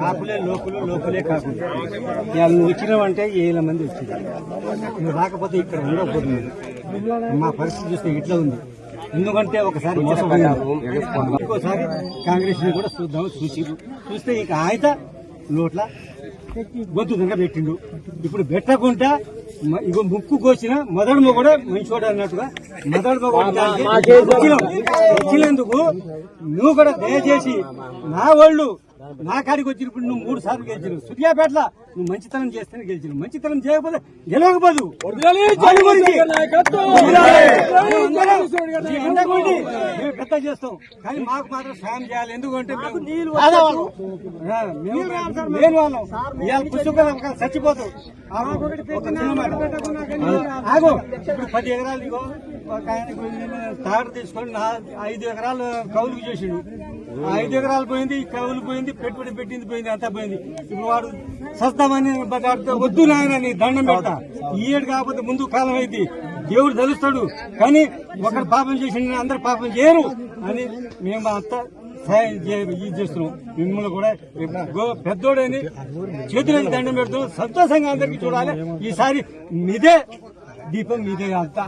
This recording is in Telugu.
కాకులే లోకులే కాకుండా ఇవాళ నువ్వు వచ్చినావంటే 7 మంది వచ్చింది. నువ్వు రాకపోతే ఇక్కడ ఉండకపోతున్నావు. మా పరిస్థితి చూస్తే ఇట్లా ఉంది. ఎందుకంటే ఒకసారి ఇంకోసారి కాంగ్రెస్ ని కూడా చూస్తే ఇక ఆయన నోట్ల గొంతు దంగ పెట్టిండు. ఇప్పుడు పెట్టకుండా ఇగో ముక్కు కోసిన మొదడు కూడా మంచోడు అన్నట్టుగా మొదడు వచ్చినందుకు నువ్వు కూడా దయచేసి నా వాళ్ళు నా కాడికి వచ్చినప్పుడు నువ్వు 3 సార్లు గెలిచినావు. సూర్యాపేటలో నువ్వు మంచితనం చేస్తేనే గెలిచినావు. మంచితనం చేయకపోతే గెలవకపోదు. పెద్ద చేస్తాం కానీ మాకు మాత్రం సాయం చేయాలి. ఎందుకంటే నేను వాళ్ళం ఇవాళ పుస్తకం చచ్చిపోతావు. ఆగో ఇప్పుడు 10 ఎకరాలు ఇగో ఒక ఆయనకు తాడు తీసుకొని 5 ఎకరాలు కౌలుకు చేసిండు. 5 ఎకరాలు పోయింది, కౌలు పోయింది, పెట్టుబడి పెట్టింది పోయింది, అంతా పోయింది. ఇప్పుడు వాడు సస్తామని వద్దు నాయన నీ దండం పెడతా. ఈ ఏడు కాకపోతే ముందు కాలం అయింది. దేవుడు తెలుస్తాడు. కానీ ఒకరు పాపం చేసి అందరు పాపం చేయరు అని మేము అంతా ఇది చేస్తున్నాం. మిమ్మల్ని కూడా పెద్దోడని చేతులకి దండం పెడుతున్నాం. సంతోషంగా అందరికీ చూడాలి. ఈసారి మీదే దీపం మీదే అంతా